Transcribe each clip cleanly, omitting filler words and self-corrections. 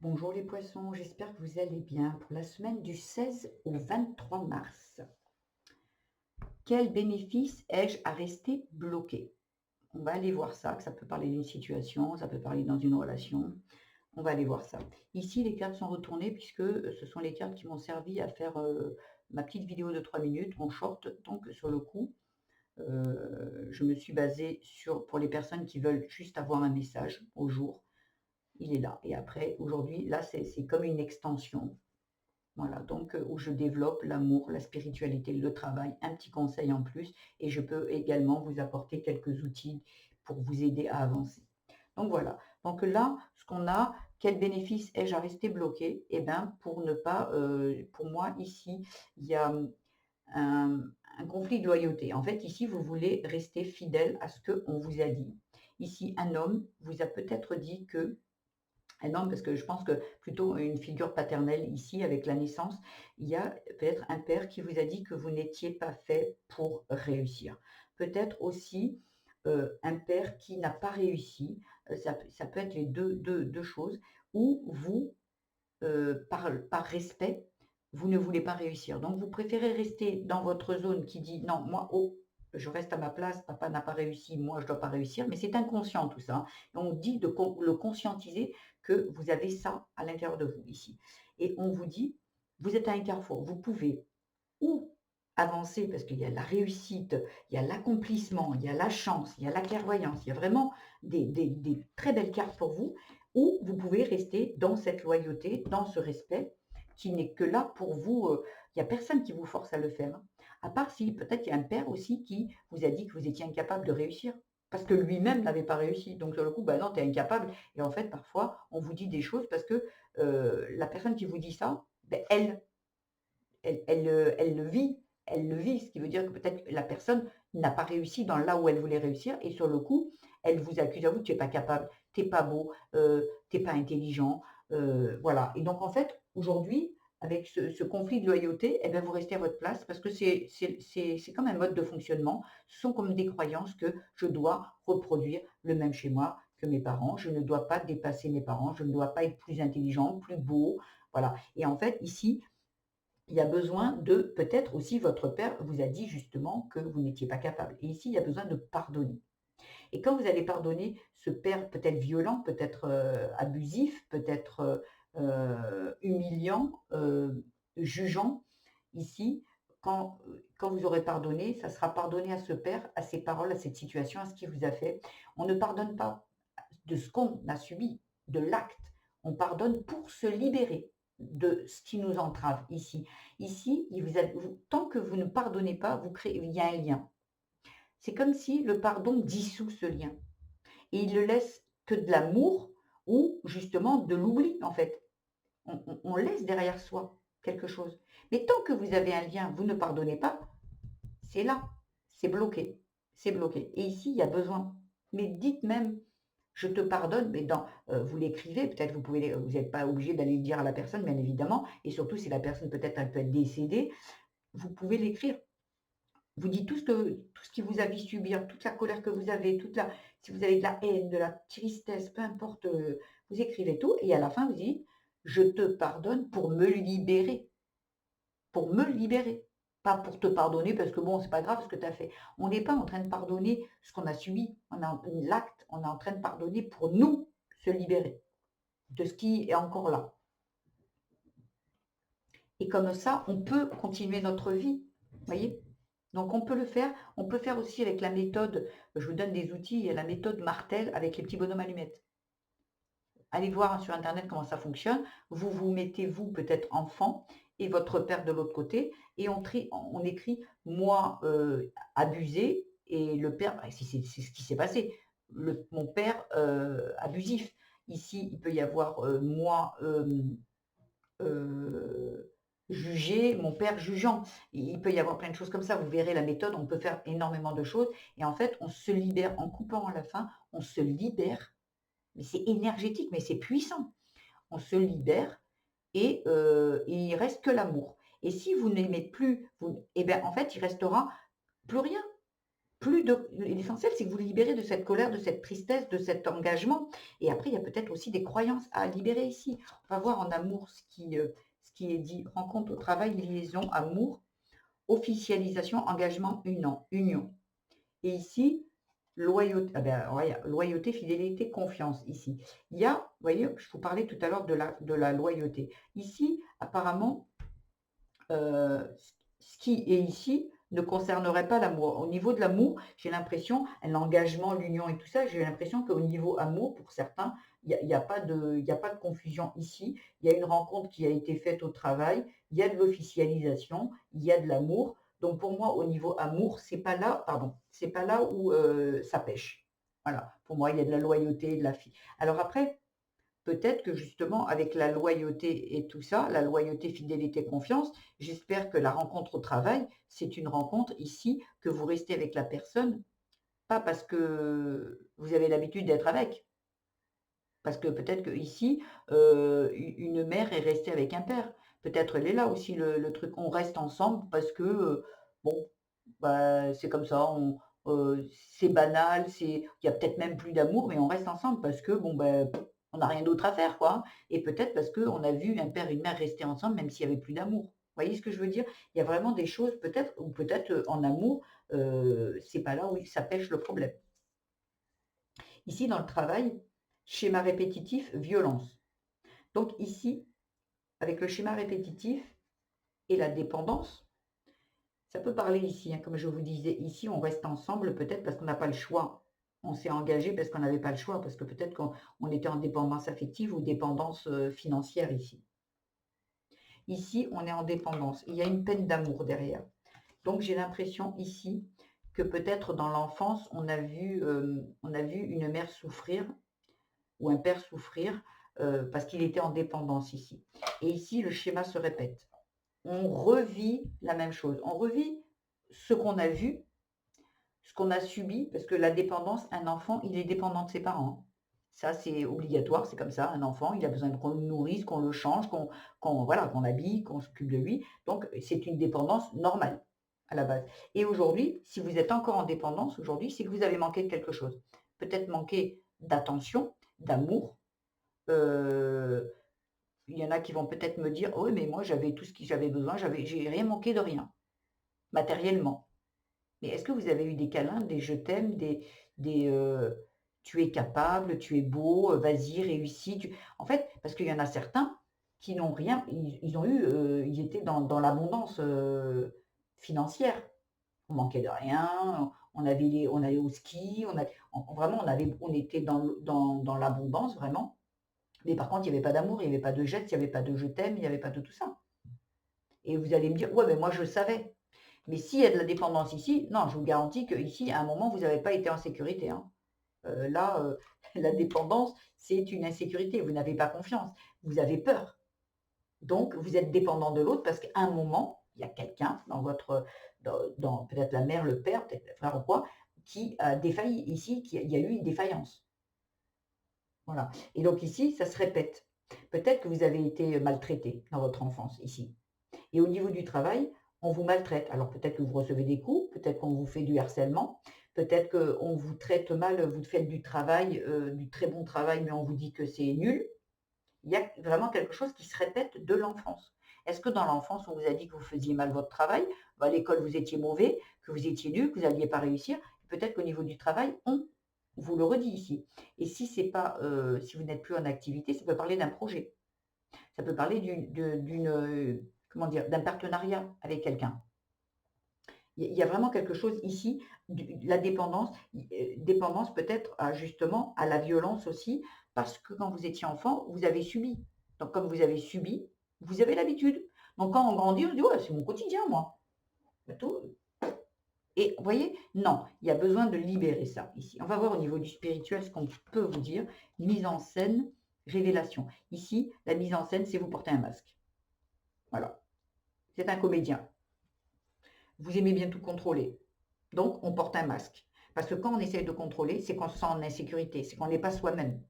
Bonjour les poissons, j'espère que vous allez bien. Pour la semaine du 16 au 23 mars, quel bénéfice ai-je à rester bloqué? On va aller voir ça, que ça peut parler d'une situation, ça peut parler dans une relation. On va aller voir ça. Ici, les cartes sont retournées puisque ce sont les cartes qui m'ont servi à faire ma petite vidéo de 3 minutes en short. Donc, sur le coup, je me suis basée sur, pour les personnes qui veulent juste avoir un message au jour, il est là. Et après, aujourd'hui, là, c'est comme une extension. Voilà, donc où je développe l'amour, la spiritualité, le travail, un petit conseil en plus et je peux également vous apporter quelques outils pour vous aider à avancer. Donc voilà, donc là, ce qu'on a, quel bénéfice ai-je à rester bloqué? Eh bien, pour ne pas, pour moi ici, il y a un, un conflit de loyauté. En fait, ici, vous voulez rester fidèle à ce qu'on vous a dit. Ici, un homme vous a peut-être dit que non, parce que je pense que plutôt une figure paternelle ici, avec la naissance, il y a peut-être un père qui vous a dit que vous n'étiez pas fait pour réussir. Peut-être aussi un père qui n'a pas réussi, ça peut être les deux choses, ou vous, par respect, vous ne voulez pas réussir. Donc vous préférez rester dans votre zone qui dit: «Non, moi, oh, je reste à ma place, papa n'a pas réussi, moi je ne dois pas réussir», mais c'est inconscient tout ça, hein. Et on dit de le conscientiser que vous avez ça à l'intérieur de vous ici. Et on vous dit: «Vous êtes à un carrefour, vous pouvez ou avancer parce qu'il y a la réussite, il y a l'accomplissement, il y a la chance, il y a la clairvoyance, il y a vraiment des très belles cartes pour vous, ou vous pouvez rester dans cette loyauté, dans ce respect qui n'est que là pour vous. Il n'y a personne qui vous force à le faire, hein. À part si peut-être il y a un père aussi qui vous a dit que vous étiez incapable de réussir parce que lui-même n'avait pas réussi. Donc sur le coup, bah non, tu es incapable. Et en fait, parfois, on vous dit des choses parce que la personne qui vous dit ça, ben, elle le vit, ce qui veut dire que peut-être la personne n'a pas réussi dans là où elle voulait réussir et sur le coup, elle vous accuse à vous: «Tu es pas capable, tu es pas beau, tu es pas intelligent», voilà. Et donc en fait, aujourd'hui, avec ce conflit de loyauté et bah, vous restez à votre place parce que c'est comme un mode de fonctionnement. Ce sont comme des croyances que je dois reproduire le même schéma que mes parents. Je ne dois pas dépasser mes parents, je ne dois pas être plus intelligent, plus beau, voilà. Et en fait, ici, il y a besoin de peut-être aussi votre père vous a dit justement que vous n'étiez pas capable et ici, il y a besoin de pardonner et quand vous allez pardonner ce père peut-être violent, peut-être, abusif, peut-être, humiliant, jugeant, ici, quand vous aurez pardonné, ça sera pardonné à ce père, à ses paroles, à cette situation, à ce qu'il vous a fait. On ne pardonne pas de ce qu'on a subi, de l'acte. On pardonne pour se libérer de ce qui nous entrave ici. Ici, tant que vous ne pardonnez pas, vous créez, il y a un lien. C'est comme si le pardon dissout ce lien et il le laisse que de l'amour ou justement de l'oubli en fait. On laisse derrière soi quelque chose. Mais tant que vous avez un lien, vous ne pardonnez pas, c'est là, c'est bloqué, c'est bloqué. Et ici, il y a besoin. Mais dites même je te pardonne, mais vous l'écrivez, peut-être vous n'êtes pas obligé d'aller le dire à la personne, bien évidemment, et surtout si la personne peut-être elle peut être décédée, vous pouvez l'écrire. Vous dites tout ce qui vous a vu subir, toute la colère que vous avez, si vous avez de la haine, de la tristesse, peu importe, vous écrivez tout et à la fin vous dites: «Je te pardonne pour me libérer». Pour me libérer, pas pour te pardonner parce que bon, c'est pas grave ce que tu as fait. On n'est pas en train de pardonner ce qu'on a subi, l'acte, on est en train de pardonner pour nous se libérer de ce qui est encore là. Et comme ça, on peut continuer notre vie, vous voyez? Donc on peut le faire. On peut faire aussi avec la méthode, je vous donne des outils, il y a la méthode Martel avec les petits bonhommes allumettes. Allez voir sur internet comment ça fonctionne. Vous vous mettez, vous, peut-être enfant et votre père de l'autre côté et on écrit: «Moi, abusé» et le père, bah, si c'est ce qui s'est passé, mon père, abusif. Ici, il peut y avoir, moi, jugé, mon père jugeant. Il peut y avoir plein de choses comme ça. Vous verrez la méthode, on peut faire énormément de choses et en fait, on se libère en coupant à la fin, on se libère, mais c'est énergétique, mais c'est puissant. On se libère et il reste que l'amour. Et si vous n'aimez plus, et ben, en fait, il restera plus rien. l'essentiel, c'est que vous le libérez de cette colère, de cette tristesse, de cet engagement. Et après, il y a peut-être aussi des croyances à libérer ici. On va voir en amour ce qui est dit. Rencontre au travail, liaison, amour, officialisation, engagement, union. Et ici, loyauté, ah ben, ouais, loyauté, fidélité, confiance ici. Il y a, vous voyez, je vous parlais tout à l'heure de la loyauté. Ici, apparemment, ce qui est ici ne concernerait pas l'amour. Au niveau de l'amour, j'ai l'impression, l'engagement, l'union et tout ça, j'ai l'impression qu'au niveau amour, pour certains, il y a pas de, il y a pas de confusion ici. Il y a une rencontre qui a été faite au travail, il y a de l'officialisation, il y a de l'amour. Donc pour moi, au niveau amour, c'est pas là, pardon, c'est pas là où ça pêche. Voilà. Pour moi, il y a de la loyauté, de la fille. Alors après, peut-être que justement, avec la loyauté et tout ça, la loyauté, fidélité, confiance, j'espère que la rencontre au travail, c'est une rencontre ici, que vous restez avec la personne, pas parce que vous avez l'habitude d'être avec. Parce que peut-être qu'ici, une mère est restée avec un père. Peut-être elle est là aussi le truc. On reste ensemble parce que, bon, bah, c'est comme ça, c'est banal, il y a peut-être même plus d'amour, mais on reste ensemble parce que, bon, ben, on n'a rien d'autre à faire, quoi. Et peut-être parce qu'on a vu un père et une mère rester ensemble même s'il y avait plus d'amour. Vous voyez ce que je veux dire? Il y a vraiment des choses peut-être ou peut-être, en amour, c'est pas là où ça pêche le problème. Ici, dans le travail, schéma répétitif, violence. Donc ici, avec le schéma répétitif et la dépendance, ça peut parler ici, hein, comme je vous disais, ici on reste ensemble peut-être parce qu'on n'a pas le choix. On s'est engagé parce qu'on n'avait pas le choix, parce que peut-être qu'on était en dépendance affective ou dépendance financière ici. Ici, on est en dépendance. Il y a une peine d'amour derrière. Donc j'ai l'impression ici que peut-être dans l'enfance, on a vu une mère souffrir ou un père souffrir parce qu'il était en dépendance ici. Et ici, le schéma se répète. On revit la même chose. On revit ce qu'on a vu, ce qu'on a subi, parce que la dépendance, un enfant, il est dépendant de ses parents. Ça, c'est obligatoire, c'est comme ça. Un enfant, il a besoin qu'on le nourrisse, qu'on le change, voilà, qu'on l'habille, qu'on s'occupe de lui. Donc, c'est une dépendance normale à la base. Et aujourd'hui, si vous êtes encore en dépendance, aujourd'hui, c'est que vous avez manqué de quelque chose. Peut-être manqué d'attention, d'amour, il y en a qui vont peut-être me dire: «Oh oui, mais moi j'avais tout ce que j'avais besoin, j'ai rien manqué de rien, matériellement». Mais est-ce que vous avez eu des câlins, des «je t'aime», des «tu es capable, tu es beau, vas-y, réussis», en fait, parce qu'il y en a certains qui n'ont rien, ils ont eu, ils étaient dans l'abondance, financière. On manquait de rien, on allait au ski, vraiment on était dans l'abondance vraiment. Mais par contre, il n'y avait pas d'amour, il n'y avait pas de geste, il n'y avait pas de je t'aime, il n'y avait pas de tout ça. Et vous allez me dire, ouais, mais moi je savais. Mais s'il y a de la dépendance ici, non, je vous garantis qu'ici, à un moment, vous n'avez pas été en sécurité, hein. Là, la dépendance, c'est une insécurité. Vous n'avez pas confiance. Vous avez peur. Donc, vous êtes dépendant de l'autre parce qu'à un moment, il y a quelqu'un dans peut-être la mère, le père, peut-être le frère ou quoi, qui a défailli. Ici, il y a eu une défaillance. Voilà. Et donc ici, ça se répète. Peut-être que vous avez été maltraité dans votre enfance ici. Et au niveau du travail, on vous maltraite. Alors peut-être que vous recevez des coups, peut-être qu'on vous fait du harcèlement, peut-être qu'on vous traite mal, vous faites du travail, du très bon travail, mais on vous dit que c'est nul. Il y a vraiment quelque chose qui se répète de l'enfance. Est-ce que dans l'enfance, on vous a dit que vous faisiez mal votre travail, à l'école vous étiez mauvais, que vous étiez nul, que vous n'alliez pas réussir? Peut-être qu'au niveau du travail, on vous le redit ici. Et si c'est pas, si vous n'êtes plus en activité, ça peut parler d'un projet. Ça peut parler comment dire, d'un partenariat avec quelqu'un. Il y a vraiment quelque chose ici, la dépendance peut-être justement à la violence aussi, parce que quand vous étiez enfant, vous avez subi. Donc comme vous avez subi, vous avez l'habitude. Donc quand on grandit, on se dit: «Ouais, c'est mon quotidien moi». Bah, et vous voyez? Non, il y a besoin de libérer ça ici. On va voir au niveau du spirituel ce qu'on peut vous dire. Mise en scène, révélation. Ici, la mise en scène, c'est vous portez un masque. Voilà. C'est un comédien. Vous aimez bien tout contrôler. Donc, on porte un masque. Parce que quand on essaye de contrôler, c'est qu'on se sent en insécurité, c'est qu'on n'est pas soi-même.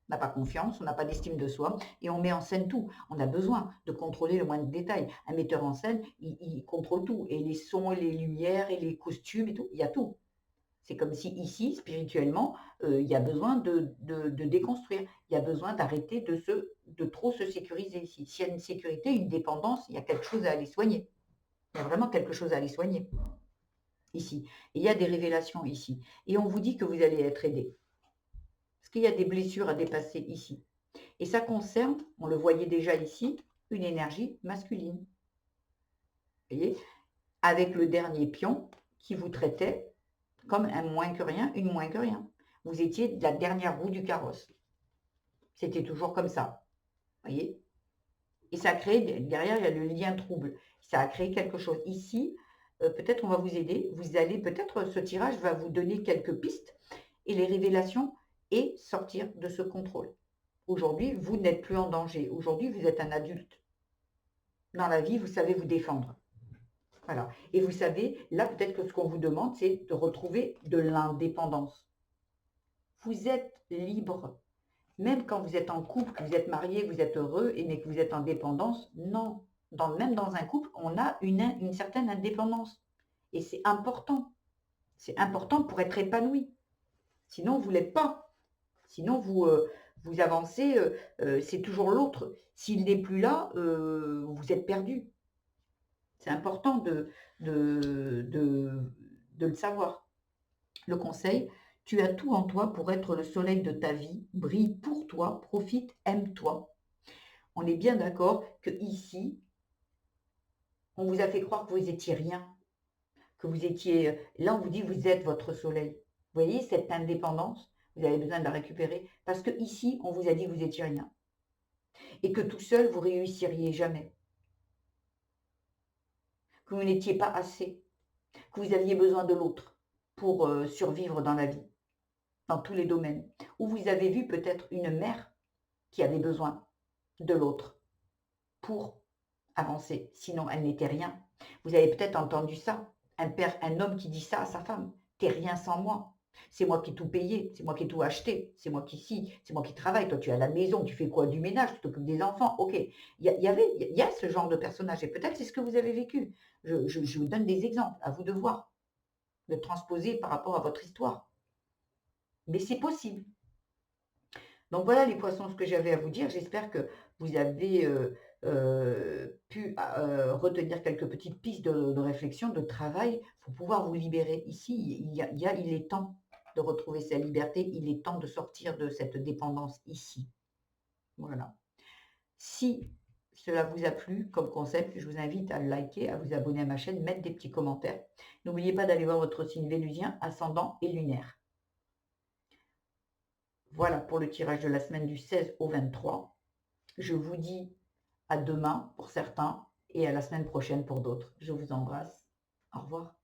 On n'a pas confiance, on n'a pas d'estime de soi et on met en scène tout. On a besoin de contrôler le moindre détail. Un metteur en scène, il contrôle tout. Et les sons, et les lumières, et les costumes et tout, il y a tout. C'est comme si ici, spirituellement, il y a besoin de déconstruire. Il y a besoin d'arrêter de trop se sécuriser ici. S'il y a une sécurité, une dépendance, il y a quelque chose à aller soigner. Il y a vraiment quelque chose à aller soigner ici. Et il y a des révélations ici. Et on vous dit que vous allez être aidé. Parce qu'il y a des blessures à dépasser ici. Et ça concerne, on le voyait déjà ici, une énergie masculine. Vous voyez, avec le dernier pion qui vous traitait comme un moins que rien, une moins que rien. Vous étiez de la dernière roue du carrosse. C'était toujours comme ça. Vous voyez? Et ça a créé, derrière, il y a le lien trouble. Ça a créé quelque chose. Ici, peut-être on va vous aider. Vous allez, peut-être ce tirage va vous donner quelques pistes et les révélations et sortir de ce contrôle. Aujourd'hui, vous n'êtes plus en danger. Aujourd'hui, vous êtes un adulte. Dans la vie, vous savez vous défendre. Voilà. Et vous savez, là, peut-être que ce qu'on vous demande, c'est de retrouver de l'indépendance. Vous êtes libre. Même quand vous êtes en couple, que vous êtes marié, que vous êtes heureux, mais que vous êtes en dépendance, non. Même dans un couple, on a une certaine indépendance. Et c'est important. C'est important pour être épanoui. Sinon, vous ne l'êtes pas. Sinon, vous avancez, c'est toujours l'autre. S'il n'est plus là, vous êtes perdu. C'est important de le savoir. Le conseil, tu as tout en toi pour être le soleil de ta vie, brille pour toi, profite, aime-toi. On est bien d'accord que ici, on vous a fait croire que vous étiez rien, que vous étiez... Là, on vous dit, vous êtes votre soleil. Vous voyez, cette indépendance, vous avez besoin de la récupérer, parce que ici, on vous a dit que vous étiez rien. Et que tout seul, vous réussiriez jamais. Que vous n'étiez pas assez. Que vous aviez besoin de l'autre pour survivre dans la vie, dans tous les domaines. Ou vous avez vu peut-être une mère qui avait besoin de l'autre pour avancer, sinon elle n'était rien. Vous avez peut-être entendu ça, un homme qui dit ça à sa femme, t'es rien sans moi, c'est moi qui ai tout payé, c'est moi qui ai tout acheté, c'est moi qui c'est moi qui travaille, toi tu es à la maison, tu fais quoi? Du ménage, tu t'occupes des enfants, ok. Il y a ce genre de personnage, et peut-être c'est ce que vous avez vécu. Je vous donne des exemples, à vous de voir, de transposer par rapport à votre histoire. Mais c'est possible. Donc voilà les poissons, ce que j'avais à vous dire. J'espère que vous avez pu retenir quelques petites pistes de réflexion, de travail pour pouvoir vous libérer. Ici, il est temps de retrouver sa liberté, il est temps de sortir de cette dépendance ici. Voilà. Si cela vous a plu comme concept, je vous invite à le liker, à vous abonner à ma chaîne, mettre des petits commentaires. N'oubliez pas d'aller voir votre signe vénusien, ascendant et lunaire. Voilà pour le tirage de la semaine du 16 au 23. Je vous dis à demain pour certains et à la semaine prochaine pour d'autres. Je vous embrasse. Au revoir.